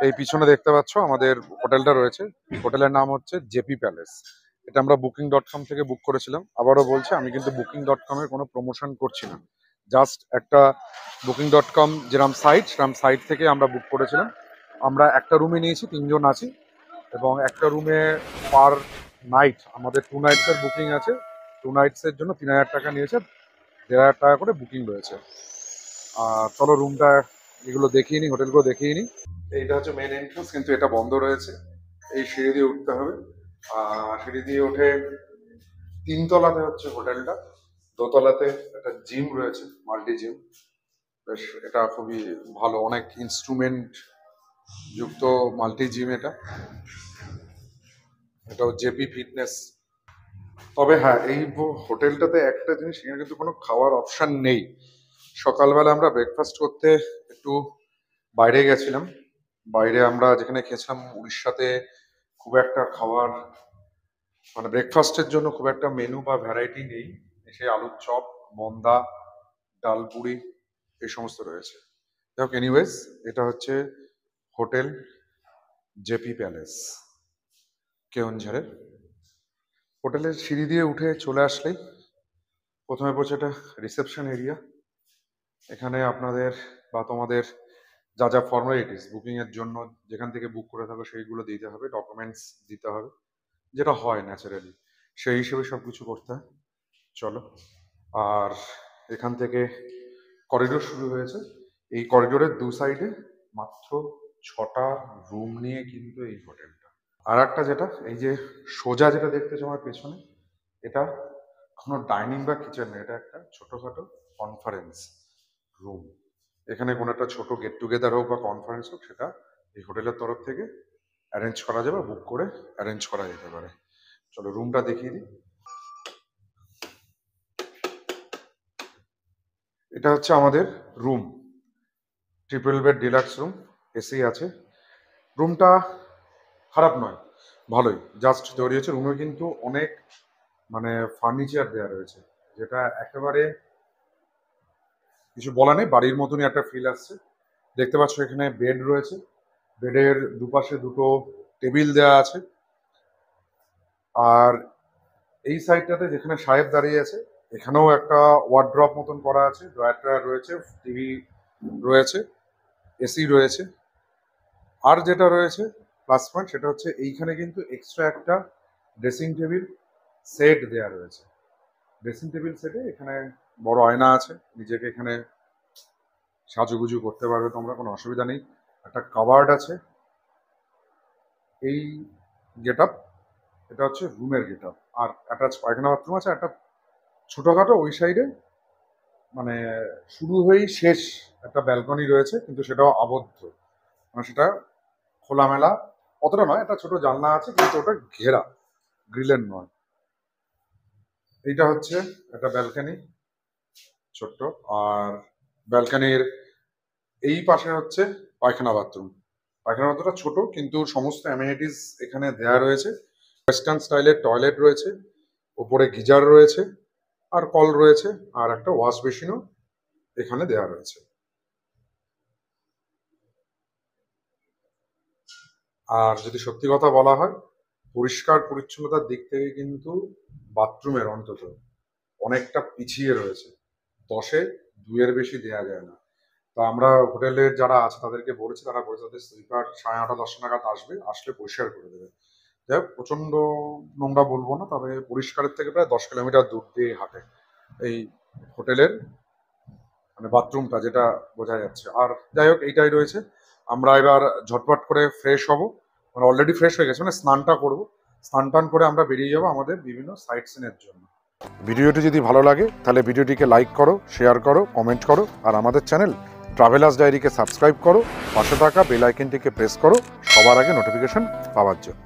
এই পিছনে দেখতে পাচ্ছ আমাদের হোটেলটা রয়েছে। হোটেলের নাম হচ্ছে জেপি প্যালেস। এটা আমরা বুকিং.com থেকে বুক করেছিলাম। আবারও বলছি, আমি কিন্তু বুকিং.com এর কোনো প্রমোশন করছি না, জাস্ট একটা বুকিং.com যেরকম সাইট, সেরকম সাইট থেকে আমরা বুক করেছিলাম। আমরা একটা রুমে নিয়েছি, 3 জন আছি, এবং একটা রুমে পার নাইট আমাদের 2 নাইটসের বুকিং আছে। 2 নাইটসের জন্য 3000 টাকা নিয়েছে, 1500 টাকা করে বুকিং রয়েছে। আর চলো রুমটা এগুলো দেখিয়ে নিই, হোটেলগুলো দেখিয়ে নিই। এইটা হচ্ছে মেন এন্ট্রান্স, কিন্তু এটা বন্ধ রয়েছে। এই সিঁড়ি দিয়ে উঠতে হবে। সিঁড়ি দিয়ে উঠে 3 তলাতে হচ্ছে হোটেলটা। দোতলাতে একটা জিম রয়েছে, মাল্টি জিম। বেশ, এটা খুবই ভালো, অনেক ইনস্ট্রুমেন্ট যুক্ত মাল্টি জিম এটা। এটাও জেপি ফিটনেস। তবে হ্যাঁ, এই হোটেলটাতে একটা জিনিস, এখানে কিন্তু কোনো খাওয়ার অপশন নেই। সকালবেলা আমরা ব্রেকফাস্ট করতে একটু বাইরে গেছিলাম। বাইরে আমরা যেখানে খেয়েছিলাম উড়িষ্যাতে, খুব একটা খাবার মানে ব্রেকফাস্টের জন্য খুব একটা মেনু বা ভ্যারাইটি নেই। এসে আলুর চপ, মন্দা, ডালপুরি এই সমস্ত রয়েছে। যাই হোক, এনিওয়েজ, এটা হচ্ছে হোটেল জেপি প্যালেস, কেওনঝাড়ে। হোটেলের সিঁড়ি দিয়ে উঠে চলে আসলেই প্রথমে পড়ছে এটা রিসেপশন এরিয়া। এখানে আপনাদের বা তোমাদের যা যা ফর্মালিটিস বুকিং এর জন্য যেখান থেকে বুক করে থাকো সেইগুলো দিতে হবে, ডকুমেন্টস দিতে হবে, যেটা হয় ন্যাচারালি, সেই হিসেবে সব কিছু করতে হয়। চলো। আর এখান থেকে করিডোর শুরু হয়েছে। এই করিডোরের 2 সাইডে মাত্র 6টা রুম নিয়ে কিন্তু এই হোটেলটা। আর একটা যেটা, এই যে সোজা যেটা দেখতেছো আমার পেছনে, এটা কোনো ডাইনিং বা কিচেন নেই, এটা একটা ছোটোখাটো কনফারেন্স রুম। এখানে কোনো একটা ছোট গেট টুগেদার হোক বা কনফারেন্স হোক, সেটা এই হোটেলের তরফ থেকে অ্যারেঞ্জ করা যাবে, বুক করে অ্যারেঞ্জ করা যেতে পারে। চলো রুমটা দেখিয়ে দিই। এটা হচ্ছে আমাদের room, triple bed deluxe room, AC আছে। রুমটা খারাপ নয়, ভালোই, জাস্ট তৈরি হয়েছে। রুমে কিন্তু অনেক মানে ফার্নিচার দেওয়া রয়েছে, যেটা একেবারে কিছু বলা নেই, বাড়ির মতনই একটা ফিল আসছে। দেখতে পাচ্ছ এখানে বেড রয়েছে, বেডের দুপাশে 2টো টেবিল দেওয়া আছে। আর এই সাইডটাতে যেখানে সাহেব দাঁড়িয়ে আছে, এখানেও একটা ওয়ার্ড্রপ মতন করা আছে, ড্রয়ার ট্রয়ার রয়েছে, টিভি রয়েছে, এসি রয়েছে। আর যেটা রয়েছে প্লাস পয়েন্ট, সেটা হচ্ছে এইখানে কিন্তু এক্সট্রা একটা ড্রেসিং টেবিল সেট দেওয়া রয়েছে। ড্রেসিং টেবিল সেটে এখানে বড় আয়না আছে, নিজেকে এখানে সাজুগুজু করতে পারবে তোমরা, কোনো অসুবিধা নেই। একটা কাবার্ড আছে। এই গেট আপ, এটা হচ্ছে রুমের গেট আপ। আর অ্যাটাচ পায়খানা বাথরুম আছে একটা ছোটোখাটো ওই সাইডে, মানে শুরু হয়েই শেষ একটা ব্যালকনি রয়েছে, কিন্তু সেটাও আবদ্ধ, মানে সেটা খোলামেলা অতটা নয়, একটা ছোট জানলা আছে, কিন্তু ওটা ঘেরা, গ্রিলের নয়। এইটা হচ্ছে একটা ব্যালকনি, ছোট্ট। আর ব্যালকনির এই পাশে হচ্ছে পায়খানা বাথরুম। পায়খানা বাথরুমটা ছোট, কিন্তু সমস্ত অ্যামিনিটিস এখানে দেয়া রয়েছে। ওয়েস্টার্ন স্টাইলের টয়লেট রয়েছে, ওপরে গিজার রয়েছে, আর কল রয়েছে, আর একটা ওয়াশ বেসিনও এখানে দেয়া রয়েছে। আর যদি সত্যি কথা বলা হয়, পরিষ্কার পরিচ্ছন্নতার দিক থেকে কিন্তু বাথরুমের অন্তত অনেকটা পিছিয়ে রয়েছে। 10-এ 2-এর বেশি দেয়া যায় না। তো আমরা হোটেলের যারা আছে তাদেরকে বলেছি, তারা বলেছে তাদের স্লিপার 9:30-10 নাগাদ আসবে, আসলে পরিষ্কার করে দেবে। যাই হোক, প্রচণ্ড নোংরা বলবো না, তবে পরিষ্কারের থেকে প্রায় 10 কিলোমিটার দূর দিয়ে হাঁটে এই হোটেলের মানে বাথরুমটা, যেটা বোঝা যাচ্ছে। আর যাই হোক, এইটাই রয়েছে। আমরা এবার ঝটপট করে ফ্রেশ হব, মানে অলরেডি ফ্রেশ হয়ে গেছে, মানে স্নানটা করবো। স্নান টান করে আমরা বেরিয়ে যাবো আমাদের বিভিন্ন সাইট সিনের জন্য। ভিডিওটি যদি ভালো লাগে তাহলে ভিডিওটিকে লাইক করো, শেয়ার করো, কমেন্ট করো, আর আমাদের চ্যানেল ট্রাভেলার্স ডায়েরিকে সাবস্ক্রাইব করো। পাশে থাকা বেল আইকনটিকে প্রেস করো সবার আগে নোটিফিকেশন পাওয়ার জন্য।